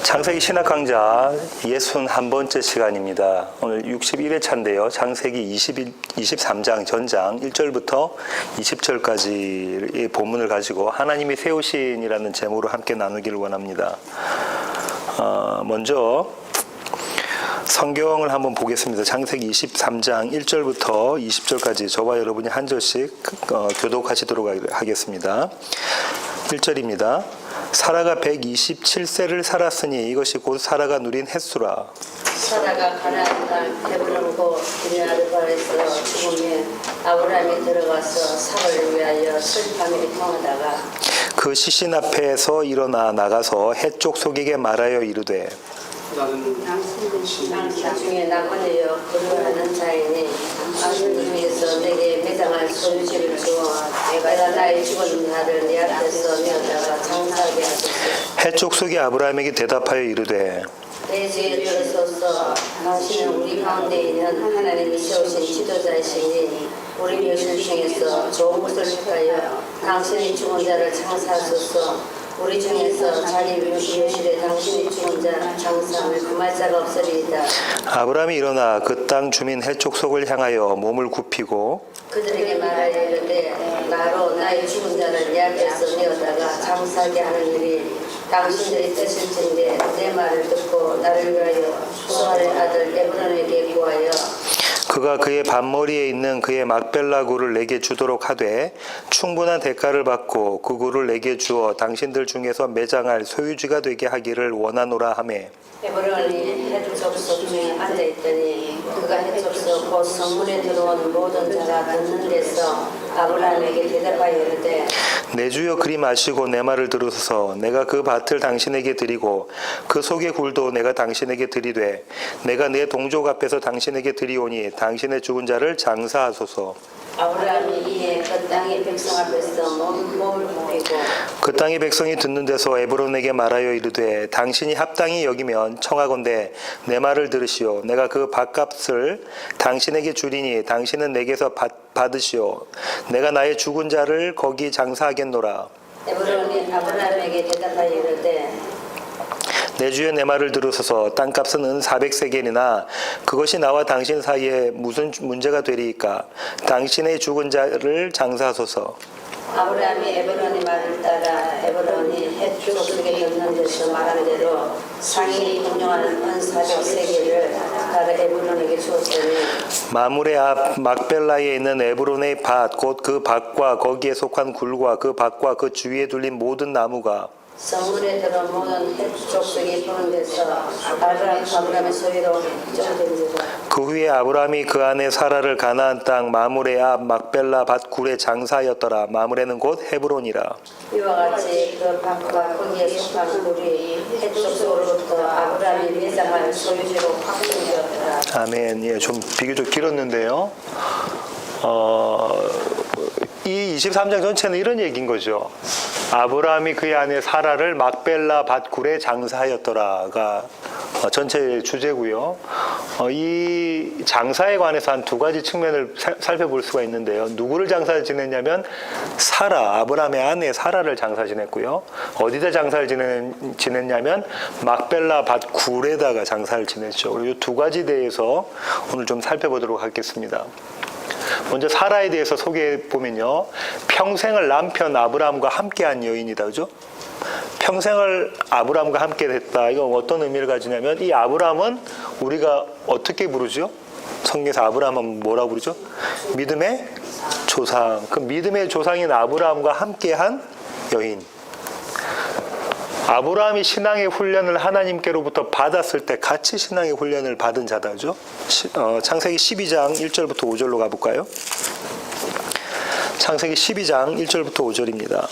창세기 신학 강좌 61번째 시간입니다. 오늘 61회차인데요. 창세기 23장 전장 1절부터 20절까지의 본문을 가지고 하나님이 세우신이라는 제목으로 함께 나누기를 원합니다. 먼저 성경을 한번 보겠습니다. 창세기 23장 1절부터 20절까지 저와 여러분이 한 절씩 교독하시도록 하겠습니다. 1절입니다. 사라가 127세를 살았으니 이것이 곧 사라가 누린 햇수라. 사라가 가나안 땅 헤브론 곧 기럇아르바에서 죽음에 아브라함이 들어가서 사라를 위하여 슬픔을 통하다가 그 시신 앞에서 일어나 나가서 해쪽 속에게 말하여 이르되 나중에 나그네여 거류하는 자이니 당신을 위해서 내게 매장할 소유지를 주어 내가 나의 죽은 아들 내 앞에서 내어다가 장사하게 하소서. 해쪽 속에 아브라함에게 대답하여 이르되 내 죄를 들으소서. 당신은 우리 가운데 있는 하나님이 세우신 지도자이시니 우리 여신중에서 좋은 것을 택하여 당신의 죽은 자를 장사하소서. 우리 중에서 자기 묘실에 당신이 죽은 자 장사함을 금할 자가 없으리이다. 아브라함이 일어나 그 땅 주민 해쪽 속을 향하여 몸을 굽히고 그들에게 말하여 이르되 나로 나의 죽은 자를 내 앞에서 내어다가 장사하게 하는 일이 당신들이 뜻일진데 내 말을 듣고 나를 위하여 수아의 아들 에브론에게 구하여 그가 그의 밭머리에 있는 그의 막벨라 굴을 내게 주도록 하되 충분한 대가를 받고 그 굴을 내게 주어 당신들 중에서 매장할 소유지가 되게 하기를 원하노라 하매 에브론이 해쪽 속중에 앉아있더니 그가 해쪽 속 곧 성문에 들어온 모든 자가 듣는 데서 아브라함에게 대답하여 이르되 내 주여 그리 마시고 내 말을 들으소서. 내가 그 밭을 당신에게 드리고 그 속의 굴도 내가 당신에게 드리되 내가 내 동족 앞에서 당신에게 드리오니 당신의 죽은 자를 장사하소서. 아브라함이 이에 그 땅의 백성 앞에서 몸을 굽히고 그 땅의 백성이 듣는 데서 에브론에게 말하여 이르되 당신이 합당히 여기면 청하건대 내 말을 들으시오. 내가 그 밭값을 당신에게 주리니 당신은 내게서 받으시오. 내가 나의 죽은 자를 거기 장사하겠노라. 에브론이 아브라함에게 대답하여 이르되 내 주여 내 말을 들으소서. 땅값은 은 400세겔이나 그것이 나와 당신 사이에 무슨 문제가 되리이까. 당신의 죽은 자를 장사하소서. 아브라함이 에브론의 말을 따라 에브론이 해쪽 속에 있는 데서 말한 대로 상인이 공용하는 은 400세겔을 따라 에브론에게 주었더니 마물의 앞 막벨라에 있는 에브론의 밭 곧 그 밭과 거기에 속한 굴과 그 밭과 그 주위에 둘린 모든 나무가 성문에 들어온 모든 해쪽 속에 보는 데서 아브라함의 소유로 인정된지라. 그 후에 아브라함이 그 안에 사라를 가나안 땅 마물의 앞 막벨라 밭 굴에 장사하였더라. 마물에는 곧 헤브론이라. 이와 같이 그 밭과 거기에 속한 굴이 해쪽 속으로부터 아브라함이 매장할 소유지로 확정되었더라. 아멘. 예, 좀 비교적 길었는데요. 이 23장 전체는 이런 얘기인 거죠. 아브라함이 그의 아내 사라를 막벨라 밭굴에 장사하였더라가 전체 주제고요. 이 장사에 관해서 한 두 가지 측면을 살펴볼 수가 있는데요. 누구를 장사 지냈냐면 사라, 아브라함의 아내 사라를 장사 지냈고요. 어디다 장사를 지냈냐면 막벨라 밭굴에다가 장사를 지냈죠. 그리고 이 두 가지 대해서 오늘 좀 살펴보도록 하겠습니다. 먼저 사라에 대해서 소개해 보면요. 평생을 남편 아브라함과 함께한 여인이다. 그죠? 평생을 아브라함과 함께 했다. 이건 어떤 의미를 가지냐면 이 아브라함은 우리가 어떻게 부르죠? 성경에서 아브라함은 뭐라고 부르죠? 믿음의 조상. 그 믿음의 조상인 아브라함과 함께한 여인. 아브라함이 신앙의 훈련을 하나님께로부터 받았을 때 같이 신앙의 훈련을 받은 자다죠. 창세기 12장 1절부터 5절로 가볼까요? 창세기 12장 1절부터 5절입니다.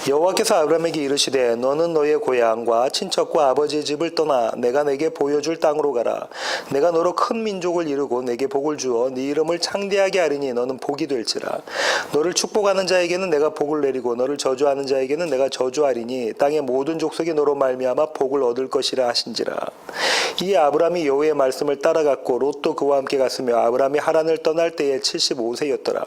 여호와께서 아브라함에게 이르시되 너는 너의 고향과 친척과 아버지의 집을 떠나 내가 내게 보여줄 땅으로 가라. 내가 너로 큰 민족을 이루고 내게 복을 주어 네 이름을 창대하게 하리니 너는 복이 될지라. 너를 축복하는 자에게는 내가 복을 내리고 너를 저주하는 자에게는 내가 저주하리니 땅의 모든 족속이 너로 말미암아 복을 얻을 것이라 하신지라. 이 아브라함이 여호와의 말씀을 따라갔고 롯도 그와 함께 갔으며 아브라함이 하란을 떠날 때에 75세였더라.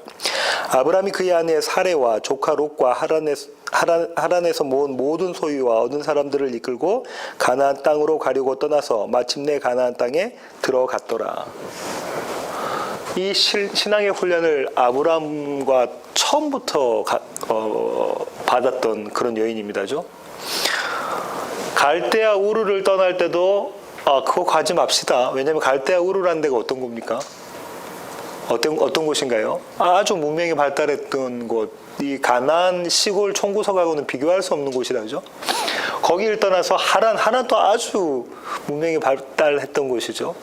아브라함이 그의 아내 사레와 조카 롯과 하란에 하란에서 모은 모든 소유와 얻은 사람들을 이끌고 가나안 땅으로 가려고 떠나서 마침내 가나안 땅에 들어갔더라. 이 신앙의 훈련을 아브라함과 처음부터 받았던 그런 여인입니다죠. 갈대아 우르를 떠날 때도 그거 가지 맙시다. 왜냐하면 갈대아 우르라는 데가 어떤 겁니까? 어떤 곳인가요? 아주 문명이 발달했던 곳, 이 가나안 시골 총구석하고는 비교할 수 없는 곳이라죠. 거기를 떠나서 하란도 아주 문명이 발달했던 곳이죠.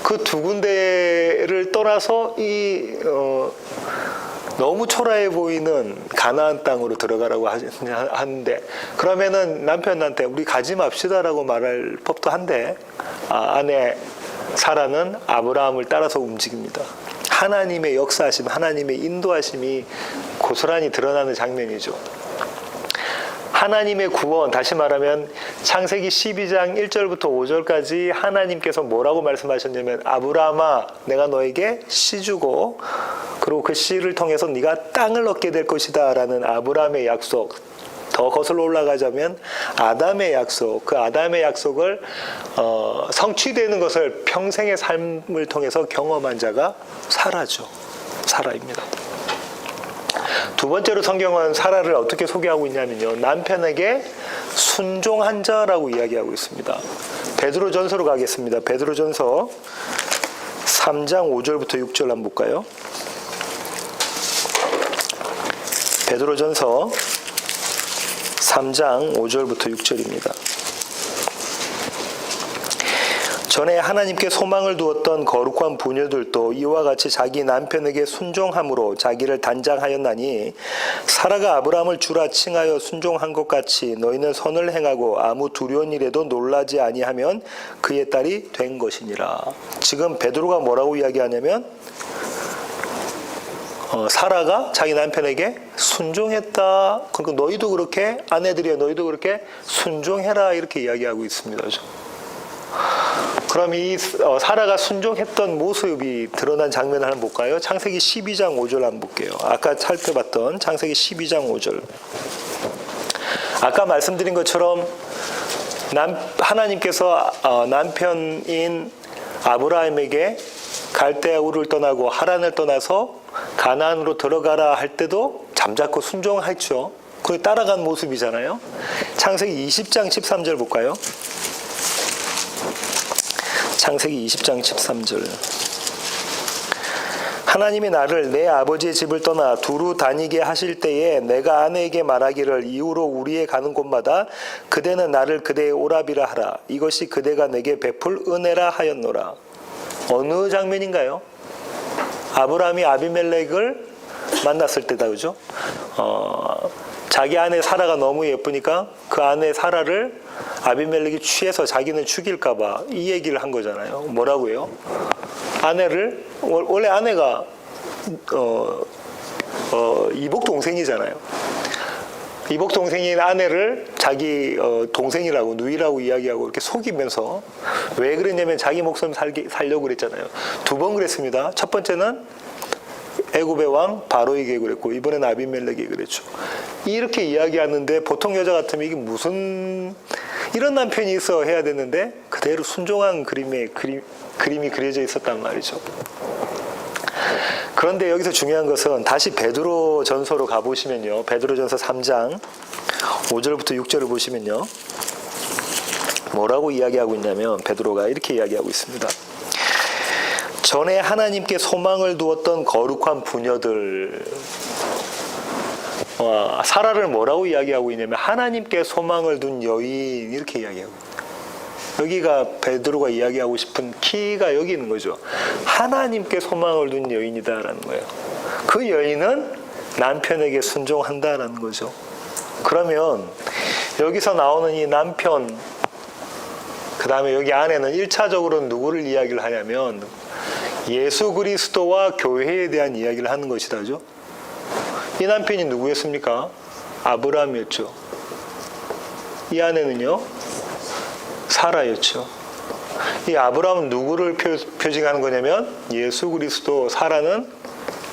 그 두 군데를 떠나서 너무 초라해 보이는 가나안 땅으로 들어가라고 하는데, 그러면은 남편한테 우리 가지 맙시다라고 말할 법도 한데, 아내 사라는 아브라함을 따라서 움직입니다. 하나님의 역사하심, 하나님의 인도하심이 고스란히 드러나는 장면이죠. 하나님의 구원, 다시 말하면 창세기 12장 1절부터 5절까지 하나님께서 뭐라고 말씀하셨냐면, 아브라함아 내가 너에게 씨 주고 그리고 그 씨를 통해서 네가 땅을 얻게 될 것이다 라는 아브라함의 약속, 더 거슬러 올라가자면 아담의 약속, 그 아담의 약속을 성취되는 것을 평생의 삶을 통해서 경험한 자가 사라입니다. 두 번째로 성경은 사라를 어떻게 소개하고 있냐면요, 남편에게 순종한 자라고 이야기하고 있습니다. 베드로전서로 가겠습니다. 베드로전서 3장 5절부터 6절 한번 볼까요? 베드로전서 3장 5절부터 6절입니다. 전에 하나님께 소망을 두었던 거룩한 부녀들도 이와 같이 자기 남편에게 순종함으로 자기를 단장하였나니, 사라가 아브라함을 주라 칭하여 순종한 것 같이 너희는 선을 행하고 아무 두려운 일에도 놀라지 아니하면 그의 딸이 된 것이니라. 지금 베드로가 뭐라고 이야기하냐면, 사라가 자기 남편에게 순종했다. 그러니까 너희도 그렇게, 아내들이여 너희도 그렇게 순종해라, 이렇게 이야기하고 있습니다. 그럼 이 사라가 순종했던 모습이 드러난 장면을 한번 볼까요? 창세기 12장 5절 한번 볼게요. 아까 살펴봤던 창세기 12장 5절. 아까 말씀드린 것처럼 하나님께서 남편인 아브라함에게 갈대아 우르를 떠나고 하란을 떠나서 가나안으로 들어가라 할 때도 잠자코 순종했죠. 그 따라간 모습이잖아요. 창세기 20장 13절 볼까요? 창세기 20장 13절. 하나님이 나를 내 아버지의 집을 떠나 두루 다니게 하실 때에 내가 아내에게 말하기를 이후로 우리의 가는 곳마다 그대는 나를 그대의 오라비라 하라. 이것이 그대가 내게 베풀 은혜라 하였노라. 어느 장면인가요? 아브라함이 아비멜렉을 만났을 때다, 그죠? 자기 아내 사라가 너무 예쁘니까 그 아내 사라를 아비멜렉이 취해서 자기는 죽일까봐 이 얘기를 한 거잖아요. 뭐라고요? 아내를, 원래 아내가 이복 동생이잖아요. 이복 동생인 아내를 자기 동생이라고, 누이라고 이야기하고 이렇게 속이면서, 왜 그랬냐면 자기 목숨 살려고 그랬잖아요. 두 번 그랬습니다. 첫 번째는 애굽의 왕 바로에게 그랬고, 이번엔 아비멜렉에게 그랬죠. 이렇게 이야기하는데 보통 여자 같으면 이게 무슨, 이런 남편이 있어 해야 되는데 그대로 순종한 그림이 그려져 있었단 말이죠. 그런데 여기서 중요한 것은 다시 베드로 전서로 가보시면요, 베드로 전서 3장 5절부터 6절을 보시면요, 뭐라고 이야기하고 있냐면 베드로가 이렇게 이야기하고 있습니다. 전에 하나님께 소망을 두었던 거룩한 부녀들, 사라를 뭐라고 이야기하고 있냐면 하나님께 소망을 둔 여인, 이렇게 이야기하고 있어요. 여기가 베드로가 이야기하고 싶은 키가 여기 있는 거죠. 하나님께 소망을 둔 여인이다라는 거예요. 그 여인은 남편에게 순종한다라는 거죠. 그러면 여기서 나오는 이 남편, 그 다음에 여기 안에는 1차적으로 누구를 이야기를 하냐면 예수 그리스도와 교회에 대한 이야기를 하는 것이다죠. 이 남편이 누구였습니까? 아브라함이었죠. 이 아내는요, 사라였죠. 이 아브라함은 누구를 표징하는 거냐면 예수 그리스도, 사라는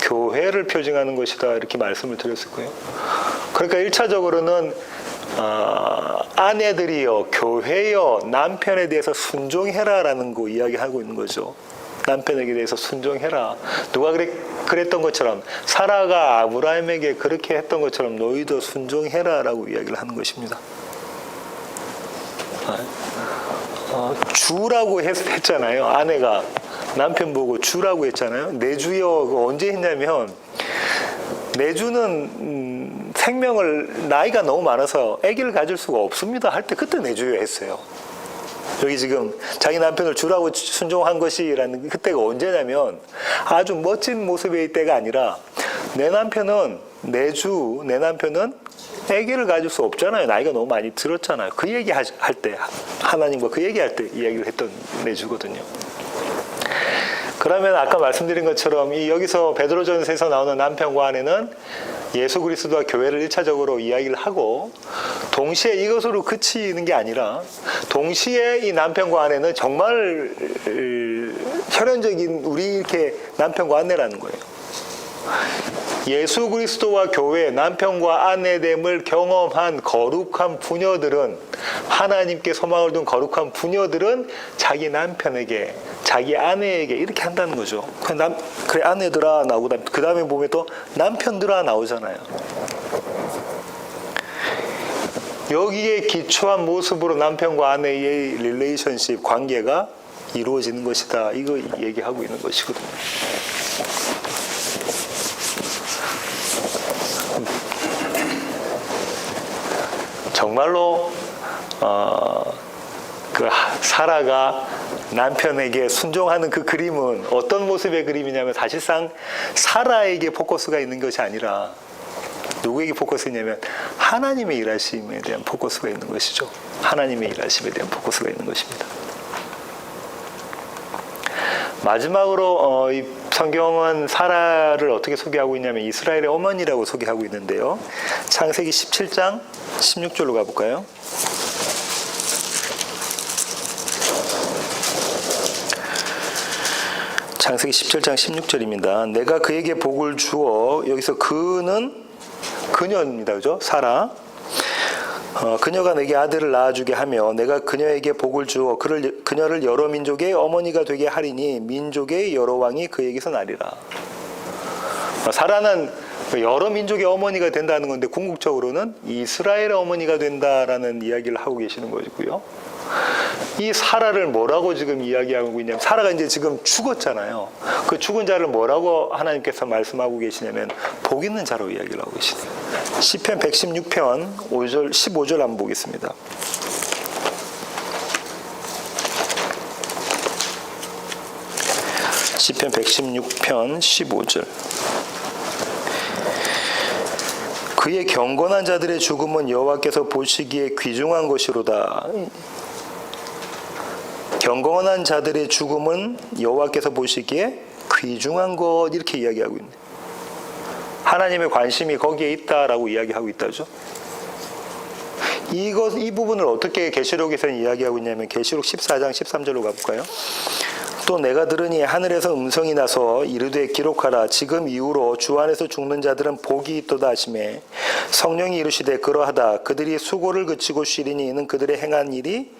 교회를 표징하는 것이다, 이렇게 말씀을 드렸을 거예요. 그러니까 1차적으로는 아내들이여 교회여 남편에 대해서 순종해라라는 거 이야기하고 있는 거죠. 남편에게 대해서 순종해라. 누가 그랬던 것처럼 사라가 아브라함에게 그렇게 했던 것처럼 너희도 순종해라라고 이야기를 하는 것입니다. 주라고 했잖아요. 아내가 남편 보고 주라고 했잖아요. 내 주여 언제 했냐면 내 주는 생명을 나이가 너무 많아서 아기를 가질 수가 없습니다 할 때 그때 내 주여 했어요. 여기 지금 자기 남편을 주라고 순종한 것이라는 그때가 언제냐면 아주 멋진 모습의 때가 아니라 내 남편은 내 남편은 아기를 가질 수 없잖아요. 나이가 너무 많이 들었잖아요. 그 얘기 할 때 하나님과 그 얘기할 때 이야기를 했던 내주거든요. 그러면 아까 말씀드린 것처럼 여기서 베드로전서에서 나오는 남편과 아내는 예수 그리스도와 교회를 1차적으로 이야기를 하고 동시에 이것으로 그치는 게 아니라 동시에 이 남편과 아내는 정말 혈연적인 우리 이렇게 남편과 아내라는 거예요. 예수 그리스도와 교회, 남편과 아내됨을 경험한 거룩한 부녀들은 하나님께 소망을 둔 거룩한 부녀들은 자기 남편에게 자기 아내에게 이렇게 한다는 거죠. 그래 아내들아 나오고 그 다음에 보면 또 남편들아 나오잖아요. 여기에 기초한 모습으로 남편과 아내의 릴레이션십 관계가 이루어지는 것이다. 이거 얘기하고 있는 것이거든요. 정말로 그 사라가 남편에게 순종하는 그 그림은 어떤 모습의 그림이냐면 사실상 사라에게 포커스가 있는 것이 아니라 누구에게 포커스냐면 하나님의 일하심에 대한 포커스가 있는 것이죠. 하나님의 일하심에 대한 포커스가 있는 것입니다. 마지막으로 이 성경은 사라를 어떻게 소개하고 있냐면 이스라엘의 어머니라고 소개하고 있는데요. 창세기 17장 16절로 가볼까요? 창세기 17장 16절입니다. 내가 그에게 복을 주어 여기서 그는 그녀입니다. 그죠? 사라. 그녀가 내게 아들을 낳아주게 하며 내가 그녀에게 복을 주어 그녀를 여러 민족의 어머니가 되게 하리니 민족의 여러 왕이 그에게서 나리라. 사라는 여러 민족의 어머니가 된다는 건데 궁극적으로는 이스라엘의 어머니가 된다라는 이야기를 하고 계시는 것이고요. 이 사라를 뭐라고 지금 이야기하고 있냐면 사라가 이제 지금 죽었잖아요. 그 죽은 자를 뭐라고 하나님께서 말씀하고 계시냐면 복 있는 자로 이야기를 하고 계시네요. 시편 116편 5절 15절 한번 보겠습니다. 시편 116편 15절. 그의 경건한 자들의 죽음은 여호와께서 보시기에 귀중한 것이로다. 경건한 자들의 죽음은 여호와께서 보시기에 귀중한 것 이렇게 이야기하고 있네. 하나님의 관심이 거기에 있다라고 이야기하고 있다죠. 이 부분을 어떻게 계시록에서는 이야기하고 있냐면 계시록 14장 13절로 가볼까요? 또 내가 들으니 하늘에서 음성이 나서 이르되 기록하라. 지금 이후로 주 안에서 죽는 자들은 복이 있도다 하시매 성령이 이르시되 그러하다. 그들이 수고를 그치고 쉬리니 이는 그들의 행한 일이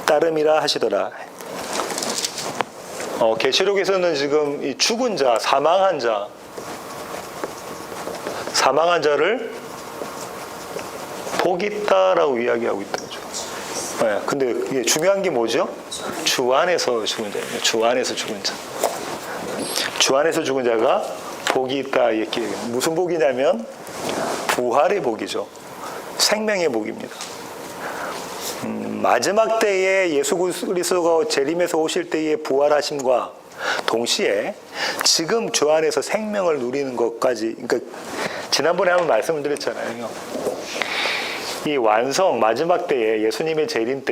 따름이라 하시더라. 계시록에서는 지금 이 죽은 자, 사망한 자를 복이 있다라고 이야기하고 있다는 거죠. 네, 근데 이게 중요한 게 뭐죠? 주 안에서 죽은 자입니다. 주 안에서 죽은 자. 주 안에서 죽은 자가 복이 있다. 이렇게 무슨 복이냐면 부활의 복이죠. 생명의 복입니다. 마지막 때에 예수 그리스도가 재림해서 오실 때의 부활하심과 동시에 지금 주 안에서 생명을 누리는 것까지, 그러니까 지난번에 한번 말씀을 드렸잖아요. 이 완성, 마지막 때에 예수님의 재림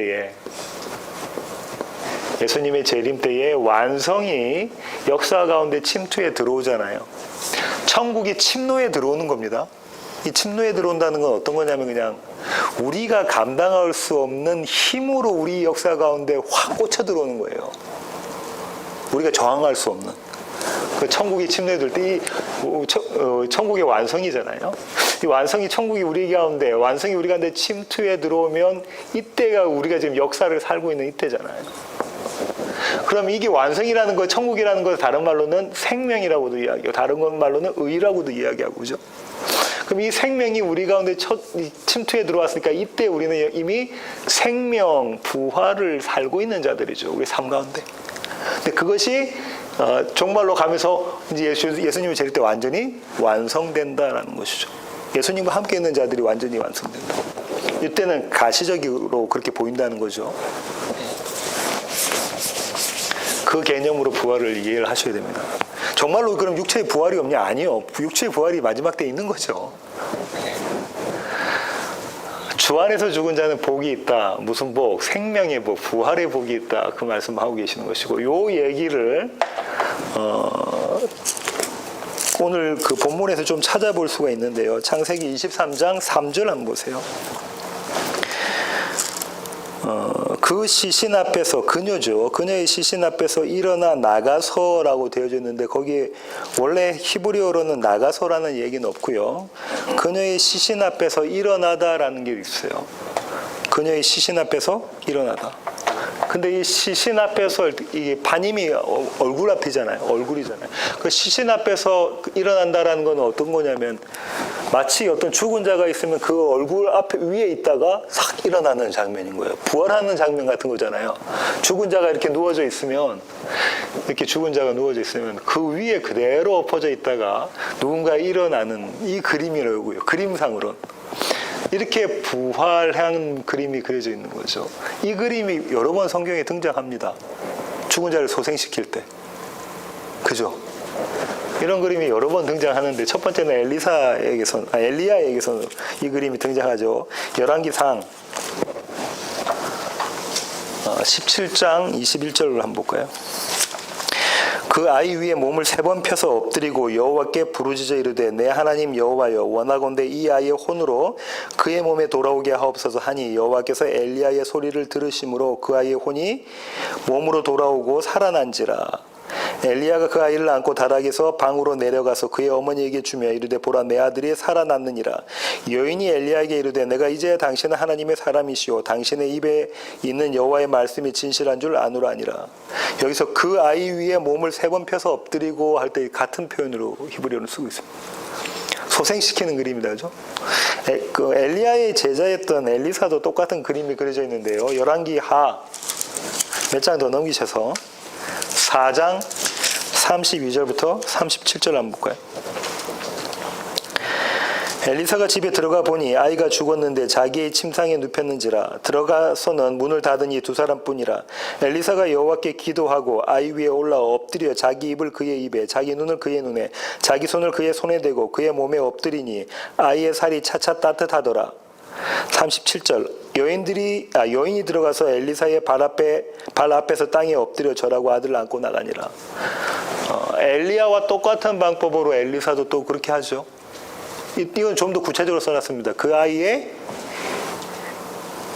때에 완성이 역사 가운데 침투에 들어오잖아요. 천국이 침노에 들어오는 겁니다. 이 침노에 들어온다는 건 어떤 거냐면 그냥 우리가 감당할 수 없는 힘으로 우리 역사 가운데 확 꽂혀 들어오는 거예요. 우리가 저항할 수 없는. 그 천국이 침노에 들 때 이 천국의 완성이잖아요. 이 완성이 천국이 우리 가운데, 완성이 우리 가운데 침투해 들어오면 이때가 우리가 지금 역사를 살고 있는 이때잖아요. 그럼 이게 완성이라는 거, 천국이라는 거 다른 말로는 생명이라고도 이야기하고 다른 말로는 의라고도 이야기하고 그죠? 그럼 이 생명이 우리 가운데 침투해 들어왔으니까 이때 우리는 이미 생명, 부활을 살고 있는 자들이죠. 우리 삶 가운데. 근데 그것이 정말로 가면서 이제 예수님이 재릴 때 완전히 완성된다라는 것이죠. 예수님과 함께 있는 자들이 완전히 완성된다. 이때는 가시적으로 그렇게 보인다는 거죠. 그 개념으로 부활을 이해를 하셔야 됩니다. 정말로 그럼 육체의 부활이 없냐? 아니요. 육체의 부활이 마지막 때 있는 거죠. 주 안에서 죽은 자는 복이 있다. 무슨 복? 생명의 복, 부활의 복이 있다. 그 말씀하고 계시는 것이고, 요 얘기를 오늘 그 본문에서 좀 찾아볼 수가 있는데요. 창세기 23장 3절 한번 보세요. 그 시신 앞에서, 그녀죠. 그녀의 시신 앞에서 일어나 나가서라고 되어져 있는데 거기에 원래 히브리어로는 나가서라는 얘기는 없고요. 그녀의 시신 앞에서 일어나다라는 게 있어요. 그녀의 시신 앞에서 일어나다. 근데 이 시신 앞에서 이게 반임이 얼굴 앞이잖아요. 얼굴이잖아요. 그 시신 앞에서 일어난다라는 건 어떤 거냐면 마치 어떤 죽은 자가 있으면 그 얼굴 앞에 위에 있다가 싹 일어나는 장면인 거예요. 부활하는 장면 같은 거잖아요. 죽은 자가 이렇게 누워져 있으면 이렇게 죽은 자가 누워져 있으면 그 위에 그대로 엎어져 있다가 누군가 일어나는 이 그림이라고요. 그림상으로. 이렇게 부활한 그림이 그려져 있는 거죠. 이 그림이 여러 번 성경에 등장합니다. 죽은 자를 소생시킬 때. 그죠? 이런 그림이 여러 번 등장하는데 첫 번째는 엘리야에게서 이 그림이 등장하죠. 열왕기상 17장 21절을 한번 볼까요? 그 아이 위에 몸을 3번 펴서 엎드리고 여호와께 부르짖어 이르되 내 하나님 여호와여 원하건대 이 아이의 혼으로 그의 몸에 돌아오게 하옵소서 하니 여호와께서 엘리야의 소리를 들으심으로 그 아이의 혼이 몸으로 돌아오고 살아난지라. 엘리야가 그 아이를 안고 다락에서 방으로 내려가서 그의 어머니에게 주며 이르되 보라 내 아들이 살아났느니라. 여인이 엘리야에게 이르되 내가 이제 당신은 하나님의 사람이시오 당신의 입에 있는 여호와의 말씀이 진실한 줄 아노라니라. 여기서 그 아이 위에 몸을 3번 펴서 엎드리고 할 때 같은 표현으로 히브리어는 쓰고 있습니다. 소생시키는 그림이다. 그죠? 그 엘리야의 제자였던 엘리사도 똑같은 그림이 그려져 있는데요. 열왕기하 몇 장 더 넘기셔서 4장 32절부터 37절 한번 볼까요? 엘리사가 집에 들어가 보니 아이가 죽었는데 자기의 침상에 눕혔는지라. 들어가서는 문을 닫으니 2사람뿐이라. 엘리사가 여호와께 기도하고 아이 위에 올라와 엎드려 자기 입을 그의 입에 자기 눈을 그의 눈에 자기 손을 그의 손에 대고 그의 몸에 엎드리니 아이의 살이 차차 따뜻하더라. 37절 여인이 들어가서 엘리사의 발 앞에서 땅에 엎드려 절하고 아들을 안고 나가니라. 엘리야와 똑같은 방법으로 엘리사도 또 그렇게 하죠. 이건 좀 더 구체적으로 써놨습니다. 그 아이의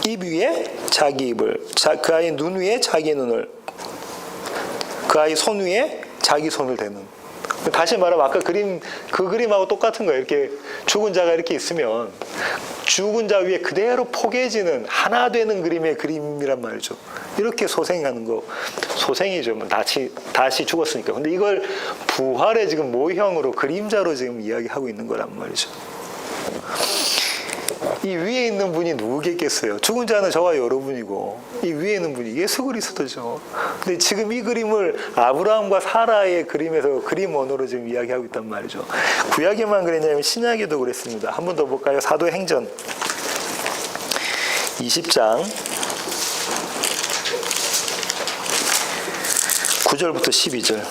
입 위에 자기 입을, 그 아이의 눈 위에 자기 눈을, 그 아이 손 위에 자기 손을 대는. 다시 말하면 아까 그 그림하고 똑같은 거예요. 이렇게 죽은 자가 이렇게 있으면 죽은 자 위에 그대로 포개지는 하나 되는 그림이란 말이죠. 이렇게 소생하는 거, 소생이죠. 다시 죽었으니까. 근데 이걸 부활의 지금 모형으로 그림자로 지금 이야기하고 있는 거란 말이죠. 이 위에 있는 분이 누구겠겠어요? 죽은 자는 저와 여러분이고 이 위에 있는 분이 예수 그리스도죠. 근데 지금 이 그림을 아브라함과 사라의 그림에서 그림 언어로 지금 이야기하고 있단 말이죠. 구약에만 그랬냐면 신약에도 그랬습니다. 한 번 더 볼까요? 사도행전 20장 9절부터 12절.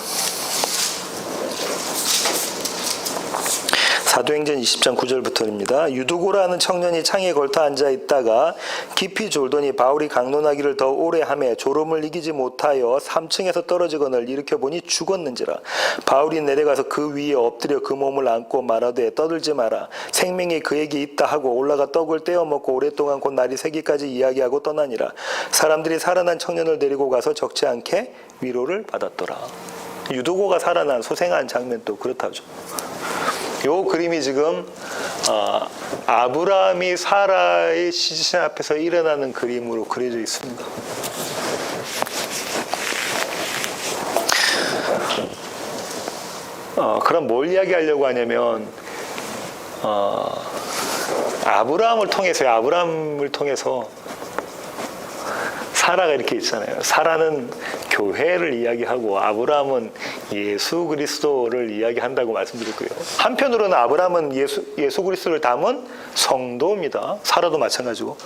사도행전 20장 9절부터입니다. 유두고라는 청년이 창에 걸터 앉아 있다가 깊이 졸더니 바울이 강론하기를 더 오래 하매 졸음을 이기지 못하여 3층에서 떨어지거늘 일으켜보니 죽었는지라. 바울이 내려가서 그 위에 엎드려 그 몸을 안고 말하되 떠들지 마라. 생명이 그에게 있다 하고 올라가 떡을 떼어 먹고 오랫동안 곧 날이 새기까지 이야기하고 떠나니라. 사람들이 살아난 청년을 데리고 가서 적지 않게 위로를 받았더라. 유두고가 살아난 소생한 장면도 그렇다죠. 요 그림이 지금 아브라함이 사라의 시신 앞에서 일어나는 그림으로 그려져 있습니다. 그럼 뭘 이야기하려고 하냐면 아브라함을 통해서 사라가 이렇게 있잖아요. 사라는 교회를 이야기하고 아브라함은 예수 그리스도를 이야기한다고 말씀드렸고요. 한편으로는 아브라함은 예수 그리스도를 담은 성도입니다. 사라도 마찬가지고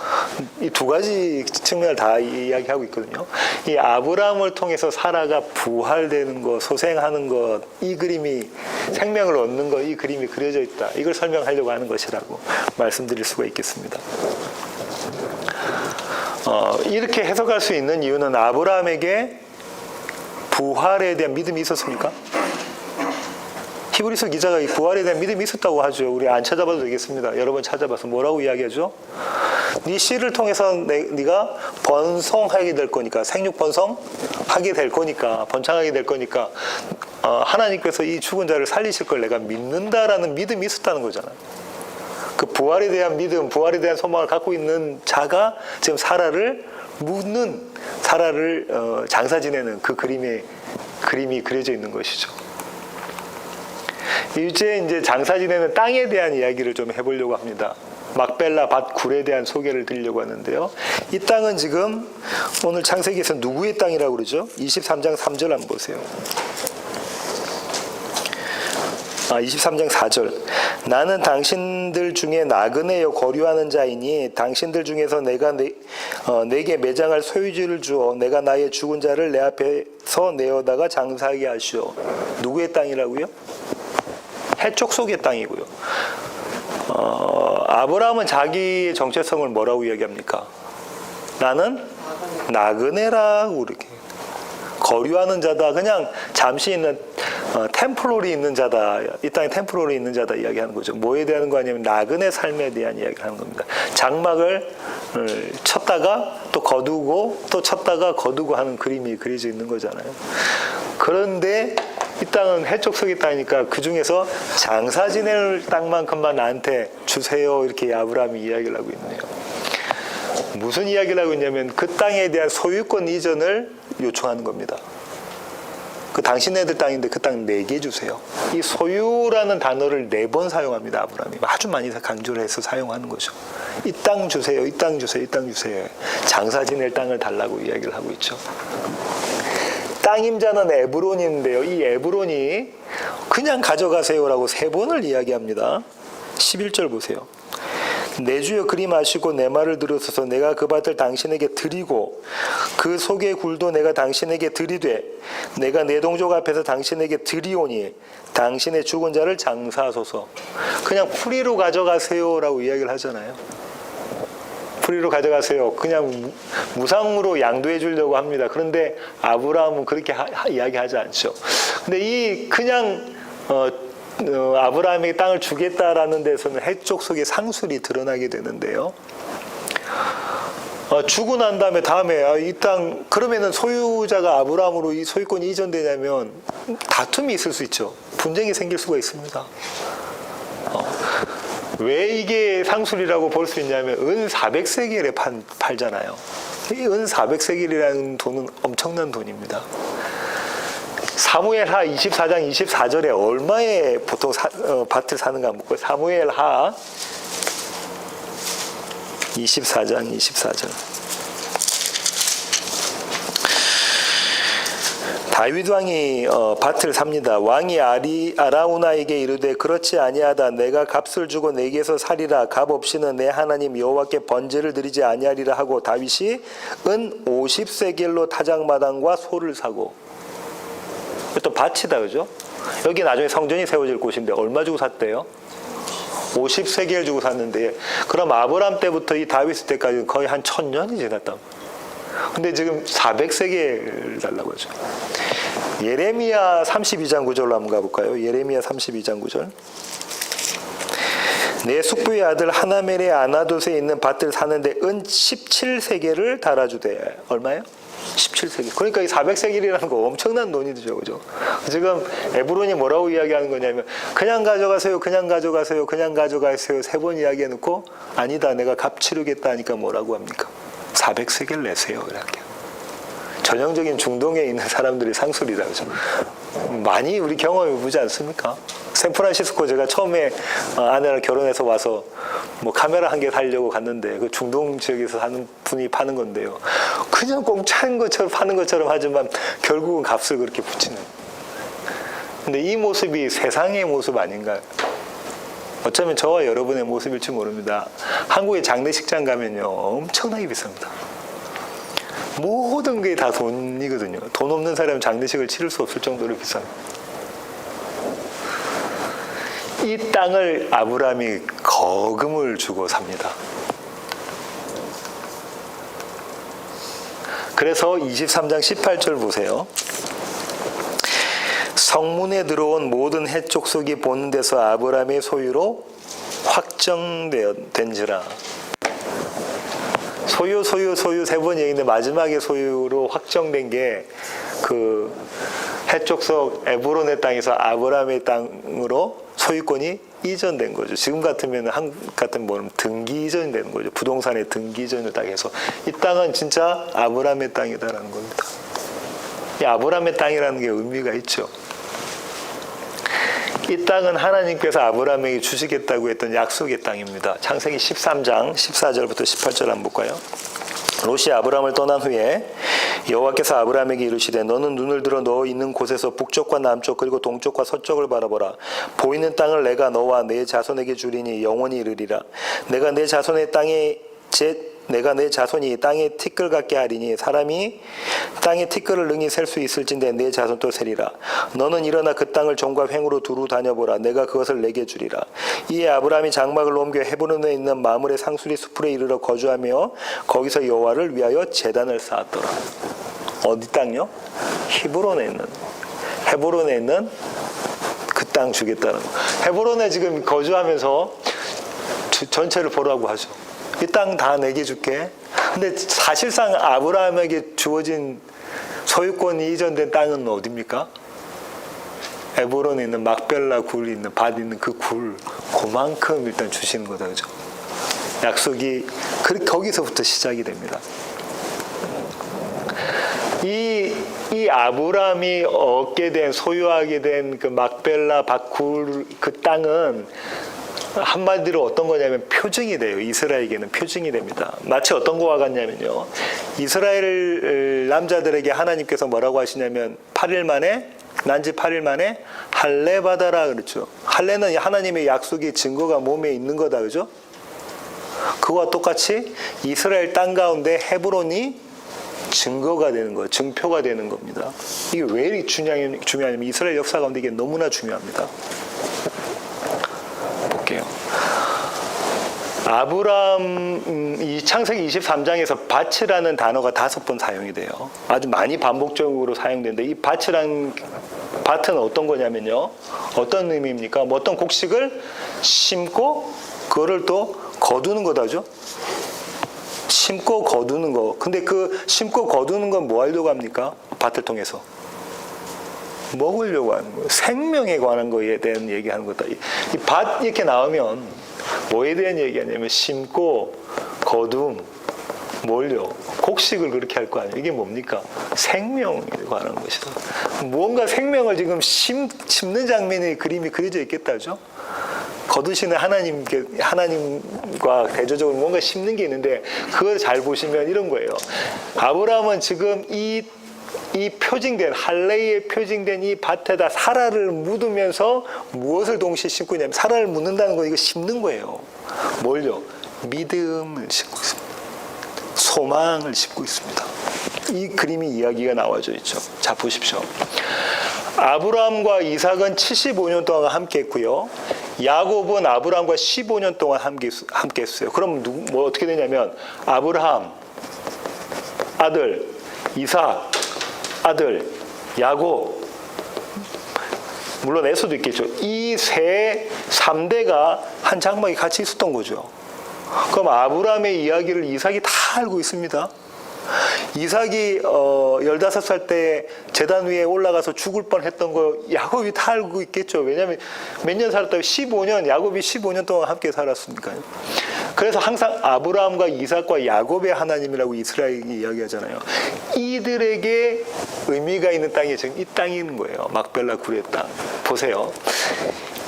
이 두 가지 측면을 다 이야기하고 있거든요. 이 아브라함을 통해서 사라가 부활되는 것, 소생하는 것, 이 그림이 생명을 얻는 것, 이 그림이 그려져 있다. 이걸 설명하려고 하는 것이라고 말씀드릴 수가 있겠습니다. 이렇게 해석할 수 있는 이유는 아브라함에게 부활에 대한 믿음이 있었습니까? 히브리서 기자가 이 부활에 대한 믿음이 있었다고 하죠. 우리 안 찾아봐도 되겠습니다. 여러 번 찾아봐서 뭐라고 이야기하죠? 네 씨를 통해서 네가 번성하게 될 거니까, 생육 번성하게 될 거니까, 번창하게 될 거니까 하나님께서 이 죽은 자를 살리실 걸 내가 믿는다라는 믿음이 있었다는 거잖아요. 그 부활에 대한 믿음, 부활에 대한 소망을 갖고 있는 자가 지금 사라를 묻는, 사라를 장사 지내는 그 그림이 그려져 있는 것이죠. 이제 장사 지내는 땅에 대한 이야기를 좀 해보려고 합니다. 막벨라 밭 굴에 대한 소개를 드리려고 하는데요. 이 땅은 지금 오늘 창세기에서 누구의 땅이라고 그러죠? 23장 3절 한번 보세요. 23장 4절. 나는 당신들 중에 나그네여 거류하는 자이니 당신들 중에서 내가 내게 매장할 소유지를 주어 내가 나의 죽은 자를 내 앞에서 내어다가 장사하게 하시오. 누구의 땅이라고요? 해쪽 속의 땅이고요. 아브라함은 자기의 정체성을 뭐라고 이야기합니까? 나는 나그네라고 이렇게 거류하는 자다. 그냥 잠시 있는 템플롤이 있는 자다. 이 땅에 템플롤이 있는 자다 이야기하는 거죠. 뭐에 대한 거 아니면 나그네 삶에 대한 이야기를 하는 겁니다. 장막을 쳤다가 또 거두고 또 쳤다가 거두고 하는 그림이 그려져 있는 거잖아요. 그런데 이 땅은 해쪽 속의 땅이니까 그 중에서 장사 지낼 땅만큼만 나한테 주세요. 이렇게 아브라함이 이야기를 하고 있네요. 무슨 이야기를 하고 있냐면 그 땅에 대한 소유권 이전을 요청하는 겁니다. 그 당신네들 땅인데 그 땅 내게 주세요. 이 소유라는 단어를 4번 사용합니다. 아브라함이 아주 많이 강조를 해서 사용하는 거죠. 이 땅 주세요. 이 땅 주세요. 이 땅 주세요. 장사 지낼 땅을 달라고 이야기를 하고 있죠. 땅 임자는 에브론인데요. 이 에브론이 그냥 가져가세요라고 3번을 이야기합니다. 11절 보세요. 내 주여 그리 마시고 내 말을 들으소서. 내가 그 밭을 당신에게 드리고 그 속의 굴도 내가 당신에게 드리되 내가 내 동족 앞에서 당신에게 드리오니 당신의 죽은 자를 장사하소서. 그냥 풀이로 가져가세요라고 이야기를 하잖아요. 풀이로 가져가세요. 그냥 무상으로 양도해 주려고 합니다. 그런데 아브라함은 그렇게 이야기하지 않죠. 근데 이 그냥 아브라함에게 땅을 주겠다라는 데서는 해쪽 속의 상술이 드러나게 되는데요. 주고 난 다음에 이 땅 그러면은 소유자가 아브라함으로 이 소유권이 이전되냐면 다툼이 있을 수 있죠. 분쟁이 생길 수가 있습니다. 왜 이게 상술이라고 볼 수 있냐면 은 400세겔에 팔잖아요. 이 은 400세겔이라는 돈은 엄청난 돈입니다. 사무엘하 24장 24절에 얼마에 보통 밭을 사는가 한번 볼까요? 사무엘하 24장 24절. 다윗 왕이 밭을 삽니다. 왕이 아라우나에게 이르되 그렇지 아니하다. 내가 값을 주고 내게서 사리라. 값 없이는 내 하나님 여호와께 번제를 드리지 아니하리라 하고 다윗이 은 50세겔로 타작마당과 소를 사고. 또 밭이다, 그죠? 여기 나중에 성전이 세워질 곳인데 얼마 주고 샀대요? 50세겔 주고 샀는데, 그럼 아브람 때부터 이 다윗 때까지 거의 한 1000년이 지났다. 근데 지금 400세겔 달라고 하죠. 예레미야 32장 9절로 한번 가볼까요? 예레미야 32장 9절. 내 숙부의 아들 하나멜의 아나돗에 있는 밭을 사는데 은 17세겔을 달아주되. 얼마예요? 17세겔. 그러니까 이 400세겔이라는 거 엄청난 돈이죠. 그죠? 지금 에브론이 뭐라고 이야기하는 거냐면 그냥 가져가세요. 그냥 가져가세요. 그냥 가져가세요. 3번 이야기해 놓고 아니다. 내가 값 치르겠다 하니까 뭐라고 합니까? 400세겔 내세요. 이렇게. 전형적인 중동에 있는 사람들이 상술이다. 그죠? 많이 우리 경험해 보지 않습니까? 샌프란시스코 제가 처음에 아내랑 결혼해서 와서 뭐 카메라 한 개 살려고 갔는데 그 중동 지역에서 사는 분이 파는 건데요. 그냥 공짜인 것처럼 파는 것처럼 하지만 결국은 값을 그렇게 붙이는. 근데 이 모습이 세상의 모습 아닌가요? 어쩌면 저와 여러분의 모습일지 모릅니다. 한국의 장례식장 가면요. 엄청나게 비쌉니다. 모든 게 다 돈이거든요. 돈 없는 사람은 장례식을 치를 수 없을 정도로 비쌉니다. 이 땅을 아브라함이 거금을 주고 삽니다. 그래서 23장 18절 보세요. 성문에 들어온 모든 해 족속이 보는 데서 아브라함의 소유로 확정된지라. 소유 3번 얘기인데 마지막에 소유로 확정된 게 그 해족속 에브론의 땅에서 아브라함의 땅으로 소유권이 이전된 거죠. 지금 같으면 한국 같은 뭐는 등기 이전이 되는 거죠. 부동산의 등기 이전을 딱 해서 이 땅은 진짜 아브라함의 땅이다라는 겁니다. 이 아브라함의 땅이라는 게 의미가 있죠. 이 땅은 하나님께서 아브라함에게 주시겠다고 했던 약속의 땅입니다. 창세기 13장 14절부터 18절 한번 볼까요? 롯이 아브라함을 떠난 후에 여호와께서 아브라함에게 이르시되 너는 눈을 들어 너 있는 곳에서 북쪽과 남쪽 그리고 동쪽과 서쪽을 바라보라. 보이는 땅을 내가 너와 내 자손에게 주리니 영원히 이르리라. 내가 내 자손이 땅에 티끌 같게 하리니 사람이 땅에 티끌을 능히 셀 수 있을진데 내 자손도 세리라. 너는 일어나 그 땅을 종과 횡으로 두루 다녀보라. 내가 그것을 내게 주리라. 이에 아브라함이 장막을 옮겨 헤브론에 있는 마므레 상수리 숲으로 이르러 거주하며 거기서 여호와를 위하여 제단을 쌓았더라. 어디 땅요? 헤브론에 있는 그 땅 주겠다는 거. 헤브론에 지금 거주하면서 전체를 보라고 하죠. 이 땅 다 내게 줄게. 근데 사실상 아브라함에게 주어진 소유권이 이전된 땅은 어디입니까? 에브론에 있는 막벨라 굴이 있는 밭 있는 그 굴, 그만큼 일단 주시는 거다. 그죠? 약속이 거기서부터 시작이 됩니다. 이 아브라함이 얻게 된, 소유하게 된 그 막벨라 밭굴 그 땅은 한마디로 어떤 거냐면 표징이 돼요. 이스라엘에게는 표징이 됩니다. 마치 어떤 거와 같냐면요. 이스라엘 남자들에게 하나님께서 뭐라고 하시냐면 8일 만에 난지 8일 만에 할례 받아라 그렇죠. 할례는 하나님의 약속의 증거가 몸에 있는 거다. 그죠? 그와 똑같이 이스라엘 땅 가운데 헤브론이 증거가 되는 거예요. 증표가 되는 겁니다. 이게 왜 이렇게 중요하냐면 이스라엘 역사 가운데 이게 너무나 중요합니다. 아브라함 이 창세기 23장에서 밭이라는 단어가 5번 사용이 돼요. 아주 많이 반복적으로 사용되는데 이 밭은 어떤 거냐면요. 어떤 의미입니까? 뭐 어떤 곡식을 심고 그거를 또 거두는 거다죠. 심고 거두는 거. 근데 그 심고 거두는 건 뭐 하려고 합니까? 밭을 통해서. 먹으려고 하는 거예요. 생명에 관한 거에 대한 얘기하는 거다. 이 밭 이렇게 나오면 뭐에 대한 얘기하냐면 심고 거둠 뭘요? 곡식을 그렇게 할 거 아니에요. 이게 뭡니까? 생명에 관한 것이다. 무언가 생명을 지금 심는 장면의 그림이 그려져 있겠다죠. 거두시는 하나님과 대조적으로 뭔가 심는 게 있는데 그걸 잘 보시면 이런 거예요. 아브라함은 지금 이 표징된 할례에 표징된 이 밭에다 사라를 묻으면서 무엇을 동시에 심고 있냐면 사라를 묻는다는 거 이거 심는 거예요. 뭘요? 믿음을 심고 있습니다. 소망을 심고 있습니다. 이 그림이 이야기가 나와져 있죠. 자 보십시오. 아브라함과 이삭은 75년 동안 함께했고요. 야곱은 아브라함과 15년 동안 함께했어요. 그럼 뭐 어떻게 되냐면 아브라함 아들 이삭 아들 야곱 물론 에서도 있겠죠. 이 세 3대가 한 장막에 같이 있었던 거죠. 그럼 아브라함의 이야기를 이삭이 다 알고 있습니다. 이삭이 15살 때 제단 위에 올라가서 죽을 뻔했던 거 야곱이 다 알고 있겠죠. 왜냐하면 몇 년 살았다고 15년, 야곱이 15년 동안 함께 살았으니까요. 그래서 항상 아브라함과 이삭과 야곱의 하나님이라고 이스라엘이 이야기하잖아요. 이들에게 의미가 있는 땅이 지금 이 땅이 있는 거예요. 막벨라 굴의 땅. 보세요.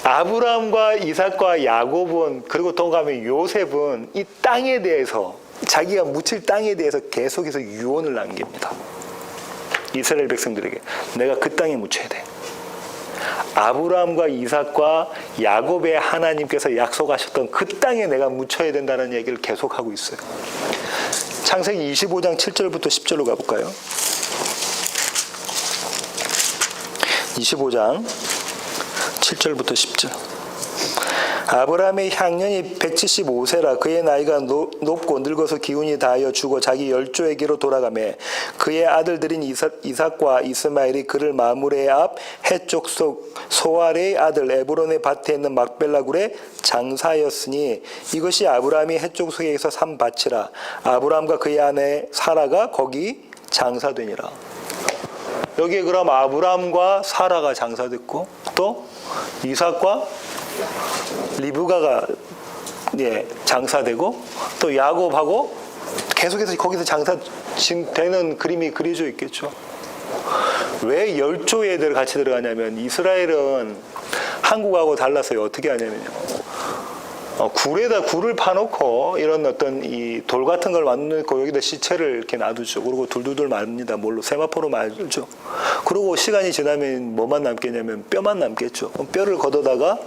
아브라함과 이삭과 야곱은, 그리고 동감의 요셉은 이 땅에 대해서, 자기가 묻힐 땅에 대해서 계속해서 유언을 남깁니다. 이스라엘 백성들에게 내가 그 땅에 묻혀야 돼. 아브라함과 이삭과 야곱의 하나님께서 약속하셨던 그 땅에 내가 묻혀야 된다는 얘기를 계속하고 있어요. 창세기 25장 7절부터 10절로 가볼까요? 25장 7절부터 10절. 아브라함의 향년이 175세라 그의 나이가 높고 늙어서 기운이 다하여 죽어 자기 열조에게로 돌아가매 그의 아들들인 이삭과 이스마엘이 그를 마므레의 앞 해쪽 속 소알의 아들 에브론의 밭에 있는 막벨라 굴에 장사였으니 이것이 아브라함이 해쪽 속에서 산 밭이라. 아브라함과 그의 아내 사라가 거기 장사되니라. 여기에 그럼 아브라함과 사라가 장사됐고 또 이삭과 리브가가 장사되고 또 야곱하고 계속해서 거기서 장사되는 그림이 그려져 있겠죠. 왜 열조 애들 같이 들어가냐면 이스라엘은 한국하고 달라서 어떻게 하냐면요. 굴에다 굴을 파놓고 이런 어떤 이 돌 같은 걸 만들고 여기다 시체를 이렇게 놔두죠. 그리고 둘둘둘 말립니다. 뭘로? 세마포로 말죠. 그리고 시간이 지나면 뭐만 남겠냐면 뼈만 남겠죠. 그럼 뼈를 걷어다가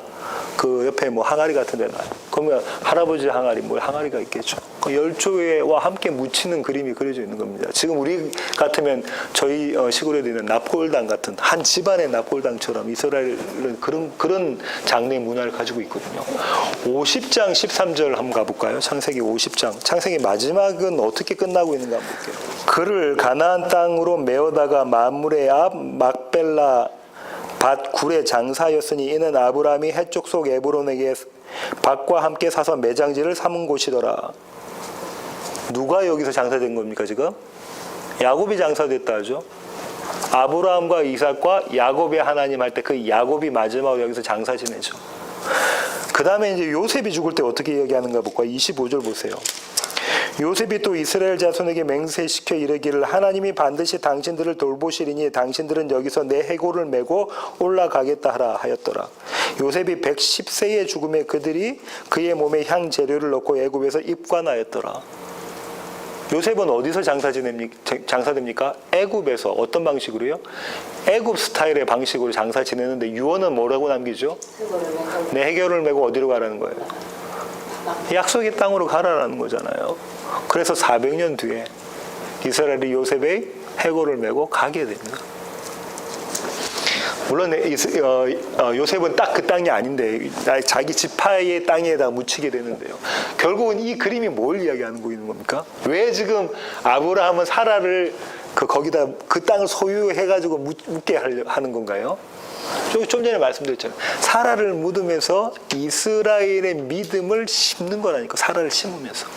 그 옆에 뭐 항아리 같은 데 놔요. 그러면 할아버지 항아리, 뭐 항아리가 있겠죠. 그 열조와 함께 묻히는 그림이 그려져 있는 겁니다. 지금 우리 같으면 저희 시골에도 있는 납골당 같은 한 집안의 납골당처럼 이스라엘은 그런 장례 문화를 가지고 있거든요. 50장 13절 한번 가볼까요? 창세기 50장. 창세기 마지막은 어떻게 끝나고 있는가 한번 볼게요. 그를 가나안 땅으로 메어다가 마므레 앞 막벨라 밭 굴의 장사였으니 이는 아브라함이 해쪽 속 에브론에게 밭과 함께 사서 매장지를 삼은 곳이더라. 누가 여기서 장사된 겁니까 지금? 야곱이 장사됐다 하죠. 아브라함과 이삭과 야곱의 하나님 할 때 그 야곱이 마지막으로 여기서 장사 지내죠. 그 다음에 이제 요셉이 죽을 때 어떻게 얘기하는가 볼까요? 25절 보세요. 요셉이 또 이스라엘 자손에게 맹세시켜 이르기를 하나님이 반드시 당신들을 돌보시리니 당신들은 여기서 내 해골을 메고 올라가겠다 하라 하였더라. 요셉이 110세의 죽음에 그들이 그의 몸에 향 재료를 넣고 애굽에서 입관하였더라. 요셉은 어디서 장사됩니까? 애굽에서. 어떤 방식으로요? 애굽 스타일의 방식으로 장사 지내는데 유언은 뭐라고 남기죠? 내 해결을 메고 어디로 가라는 거예요? 약속의 땅으로 가라라는 거잖아요. 그래서 400년 뒤에 이스라엘이 요셉의 해골을 메고 가게 됩니다. 물론 요셉은 딱 그 땅이 아닌데 자기 지파의 땅에다 묻히게 되는데요. 결국은 이 그림이 뭘 이야기하는 겁니까? 왜 지금 아브라함은 사라를 거기다 그 땅을 소유해가지고 묻게 하는 건가요? 좀 전에 말씀드렸잖아요. 사라를 묻으면서 이스라엘의 믿음을 심는 거라니까. 사라를 심으면서.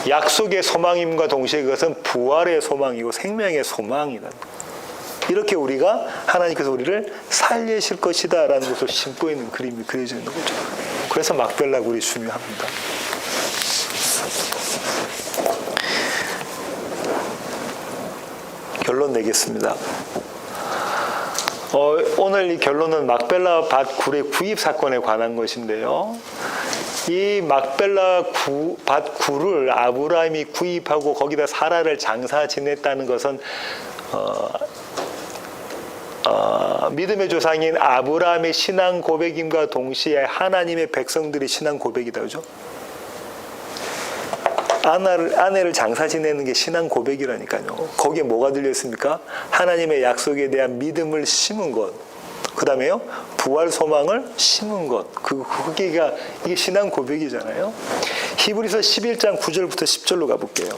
약속의 소망임과 동시에 그것은 부활의 소망이고 생명의 소망이다. 이렇게 우리가 하나님께서 우리를 살리실 것이다 라는 것을 심고 있는 그림이 그려져 있는 거죠. 그래서 막벨라 굴이 중요합니다. 결론 내겠습니다. 오늘 이 결론은 막벨라 밭 굴의 구입 사건에 관한 것인데요. 이 막벨라 밭 굴을 아브라함이 구입하고 거기다 사라를 장사 지냈다는 것은 믿음의 조상인 아브라함의 신앙 고백임과 동시에 하나님의 백성들의 신앙 고백이다. 그죠? 아내를 장사 지내는 게 신앙 고백이라니까요. 거기에 뭐가 들려있습니까? 하나님의 약속에 대한 믿음을 심은 것. 그 다음에요, 부활 소망을 심은 것. 이게 신앙 고백이잖아요. 히브리서 11장 9절부터 10절로 가볼게요.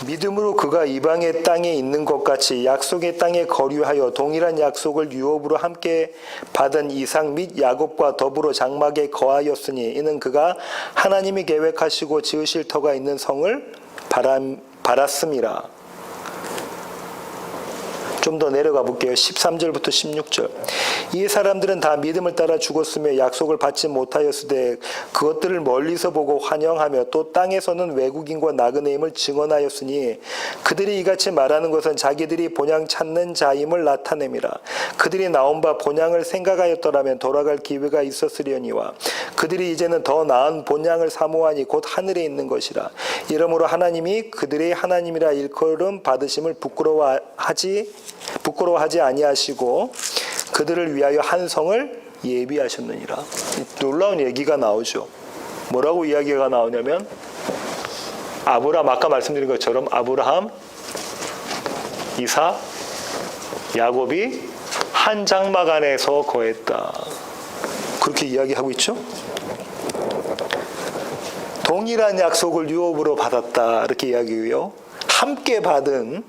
믿음으로 그가 이방의 땅에 있는 것 같이 약속의 땅에 거류하여 동일한 약속을 유업으로 함께 받은 이삭 및 야곱과 더불어 장막에 거하였으니 이는 그가 하나님이 계획하시고 지으실 터가 있는 성을 바랐음이라. 좀 더 내려가 볼게요. 13절부터 16절. 이 사람들은 다 믿음을 따라 죽었으며 약속을 받지 못하였으되 그것들을 멀리서 보고 환영하며 또 땅에서는 외국인과 나그네임을 증언하였으니 그들이 이같이 말하는 것은 자기들이 본향 찾는 자임을 나타냄이라. 그들이 나온 바 본향을 생각하였더라면 돌아갈 기회가 있었으려니와 그들이 이제는 더 나은 본향을 사모하니 곧 하늘에 있는 것이라. 이러므로 하나님이 그들의 하나님이라 일컬음 받으심을 부끄러워하지 아니하시고 그들을 위하여 한 성을 예비하셨느니라. 놀라운 얘기가 나오죠. 뭐라고 이야기가 나오냐면 아브라함, 아까 말씀드린 것처럼 아브라함, 이삭, 야곱이 한 장막 안에서 거했다. 그렇게 이야기하고 있죠. 동일한 약속을 유업으로 받았다. 이렇게 이야기해요. 함께 받은,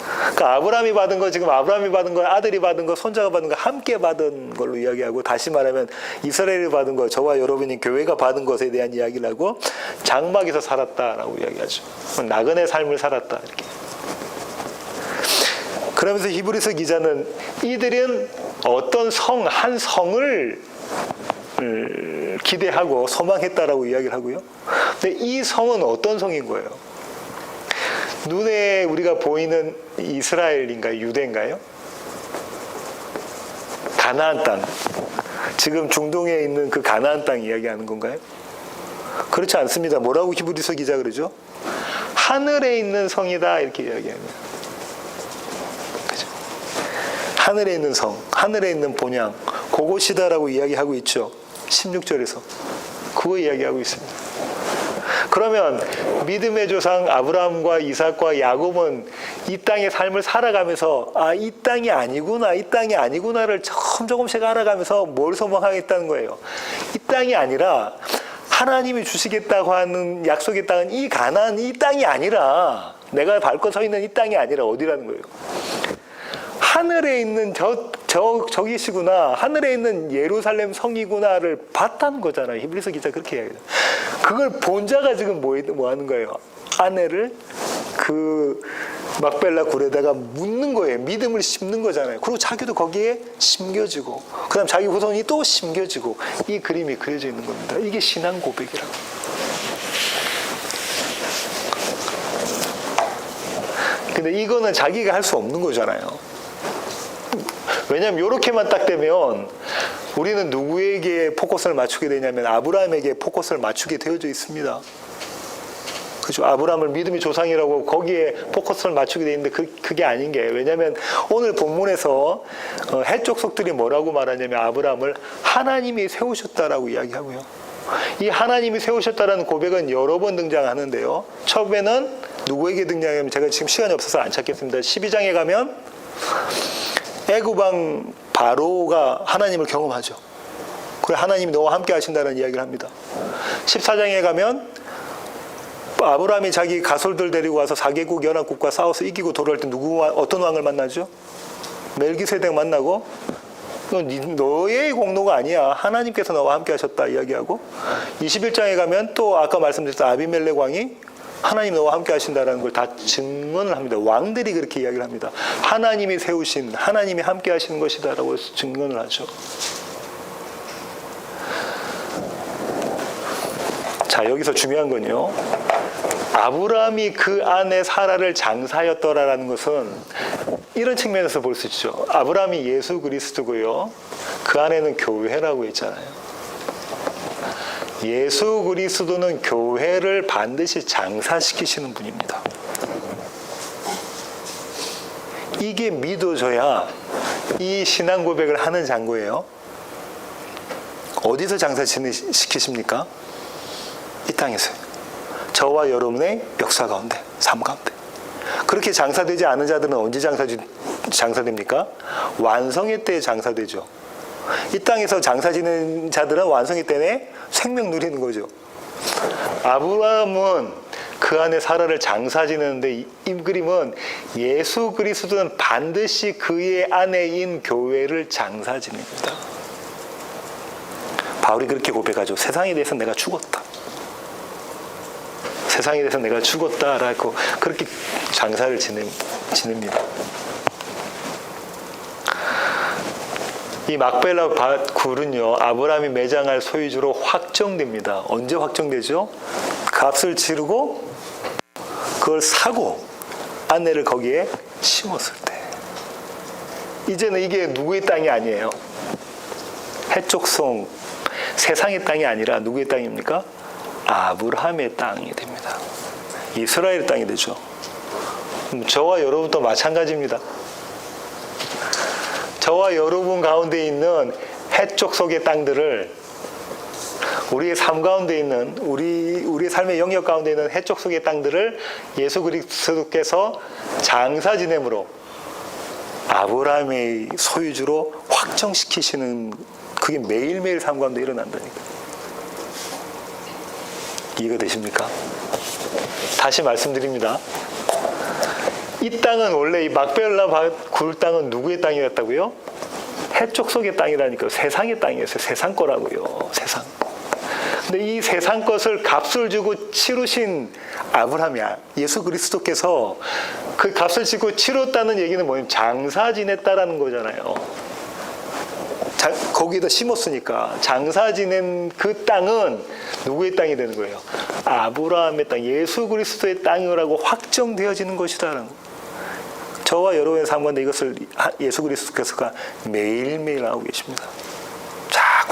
그러니까 아브라함이 받은 거, 지금 아브라함이 받은 거, 아들이 받은 거, 손자가 받은 거 함께 받은 걸로 이야기하고, 다시 말하면 이스라엘이 받은 거, 저와 여러분이 교회가 받은 것에 대한 이야기를 하고 장막에서 살았다라고 이야기하죠. 나그네 삶을 살았다 이렇게. 그러면서 히브리서 기자는 이들은 어떤 성, 한 성을 기대하고 소망했다라고 이야기를 하고요. 근데 이 성은 어떤 성인 거예요? 눈에 우리가 보이는 이스라엘인가요? 유대인가요? 가나안 땅. 지금 중동에 있는 그 가나안 땅 이야기하는 건가요? 그렇지 않습니다. 뭐라고 히브리서 기자 그러죠? 하늘에 있는 성이다 이렇게 이야기합니다. 그죠? 하늘에 있는 성, 하늘에 있는 본향, 그곳이다라고 이야기하고 있죠. 16절에서 그거 이야기하고 있습니다. 그러면 믿음의 조상 아브라함과 이삭과 야곱은 이 땅의 삶을 살아가면서 이 땅이 아니구나, 이 땅이 아니구나를 조금씩 알아가면서 뭘 소망하겠다는 거예요. 이 땅이 아니라 하나님이 주시겠다고 하는 약속의 땅은 이 가나안, 이 땅이 아니라, 내가 밟고 서 있는 이 땅이 아니라 어디라는 거예요? 하늘에 있는 저기시구나, 하늘에 있는 예루살렘 성이구나를 봤다는 거잖아요. 히브리서 기자 그렇게 이야기해요. 그걸 본 자가 지금 뭐 하는 거예요? 아내를 그 막벨라 굴에다가 묻는 거예요. 믿음을 심는 거잖아요. 그리고 자기도 거기에 심겨지고, 그 다음 자기 후손이 또 심겨지고, 이 그림이 그려져 있는 겁니다. 이게 신앙 고백이라고. 근데 이거는 자기가 할 수 없는 거잖아요. 왜냐하면 이렇게만 딱 되면 우리는 누구에게 포커스를 맞추게 되냐면 아브라함에게 포커스를 맞추게 되어져 있습니다. 그죠? 아브라함을 믿음의 조상이라고 거기에 포커스를 맞추게 돼 있는데 그게 아닌 게, 왜냐하면 오늘 본문에서 해족속들이 뭐라고 말하냐면 아브라함을 하나님이 세우셨다라고 이야기하고요. 이 하나님이 세우셨다라는 고백은 여러 번 등장하는데요. 처음에는 누구에게 등장하냐면, 제가 지금 시간이 없어서 안 찾겠습니다. 12장에 가면 애굽왕 바로가 하나님을 경험하죠. 그래, 하나님이 너와 함께 하신다는 이야기를 합니다. 14장에 가면 아브라함이 자기 가솔들 데리고 와서 4개국 연합국과 싸워서 이기고 돌아올 때 어떤 왕을 만나죠? 멜기세덱 만나고, 너의 공로가 아니야, 하나님께서 너와 함께 하셨다 이야기하고, 21장에 가면 또 아까 말씀드렸던 아비멜렉 왕이 하나님 너와 함께 하신다는 걸 다 증언을 합니다. 왕들이 그렇게 이야기를 합니다. 하나님이 세우신, 하나님이 함께 하시는 것이다라고 증언을 하죠. 자, 여기서 중요한 건요, 아브라함이 그 안에 사라를 장사였더라라는 것은 이런 측면에서 볼 수 있죠. 아브라함이 예수 그리스도고요, 그 안에는 교회라고 있잖아요. 예수 그리스도는 교회를 반드시 장사시키시는 분입니다. 이게 믿어져야 이 신앙 고백을 하는 장고예요. 어디서 장사시키십니까? 이 땅에서요. 저와 여러분의 역사 가운데, 삶 가운데. 그렇게 장사되지 않은 자들은 언제 장사됩니까? 완성의 때에 장사되죠. 이 땅에서 장사 지는 자들은 완성의 때에 생명 누리는 거죠. 아브라함은 그 안에 사라를 장사 지내는데 이 그림은 예수 그리스도는 반드시 그의 안에인 교회를 장사 지냅니다. 바울이 그렇게 고백하죠. 세상에 대해서 내가 죽었다. 세상에 대해서 내가 죽었다라고 그렇게 장사를 지냅니다. 이 막벨라 굴은요, 아브라함이 매장할 소유주로 확정됩니다. 언제 확정되죠? 값을 치르고 그걸 사고 아내를 거기에 심었을 때. 이제는 이게 누구의 땅이 아니에요. 해족성 세상의 땅이 아니라 누구의 땅입니까? 아브라함의 땅이 됩니다. 이스라엘의 땅이 되죠. 저와 여러분도 마찬가지입니다. 저와 여러분 가운데 있는 해족 속의 땅들을 우리의 삶 가운데 있는 우리의 삶의 영역 가운데 있는 해족 속의 땅들을 예수 그리스도께서 장사 지냄으로 아브라함의 소유주로 확정시키시는 그게 매일매일 삶 가운데 일어난다니까. 이해가 되십니까? 다시 말씀드립니다. 이 땅은 원래 이 막벨라 굴 땅은 누구의 땅이었다고요? 해족 속의 땅이라니까요. 세상의 땅이었어요. 세상 거라고요. 세상. 근데 이 세상 것을 값을 주고 치르신 아브라함이야. 예수 그리스도께서 그 값을 치고 치렀다는 얘기는 뭐냐면 장사 지냈다라는 거잖아요. 거기에다 심었으니까 장사 지낸 그 땅은 누구의 땅이 되는 거예요? 아브라함의 땅, 예수 그리스도의 땅이라고 확정되어지는 것이다라는 거예요. 저와 여러분의 삶 가운데 이것을 예수 그리스도께서가 매일매일 하고 계십니다.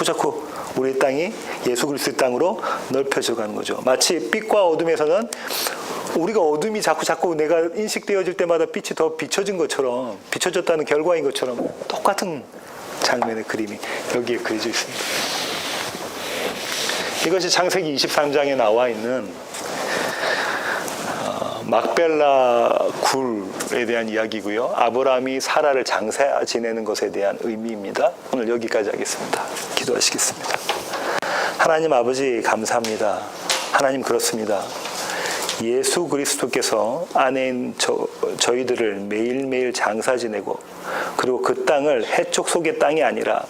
자꾸 우리의 땅이 예수 그리스도의 땅으로 넓혀져 가는 거죠. 마치 빛과 어둠에서는 우리가 어둠이 자꾸 내가 인식되어질 때마다 빛이 더 비춰진 것처럼, 비춰졌다는 결과인 것처럼 똑같은 장면의 그림이 여기에 그려져 있습니다. 이것이 창세기 23장에 나와 있는 막벨라 굴에 대한 이야기고요. 아브라함이 사라를 장사 지내는 것에 대한 의미입니다. 오늘 여기까지 하겠습니다. 기도하시겠습니다. 하나님 아버지 감사합니다. 하나님 그렇습니다. 예수 그리스도께서 안에 있는 저희들을 매일매일 장사 지내고 그리고 그 땅을 해족 속의 땅이 아니라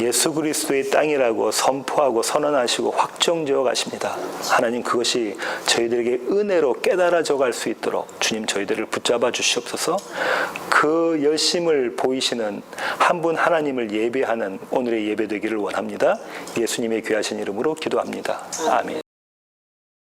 예수 그리스도의 땅이라고 선포하고 선언하시고 확정지어 가십니다. 하나님 그것이 저희들에게 은혜로 깨달아져 갈 수 있도록 주님 저희들을 붙잡아 주시옵소서. 그 열심을 보이시는 한 분 하나님을 예배하는 오늘의 예배 되기를 원합니다. 예수님의 귀하신 이름으로 기도합니다. 아멘.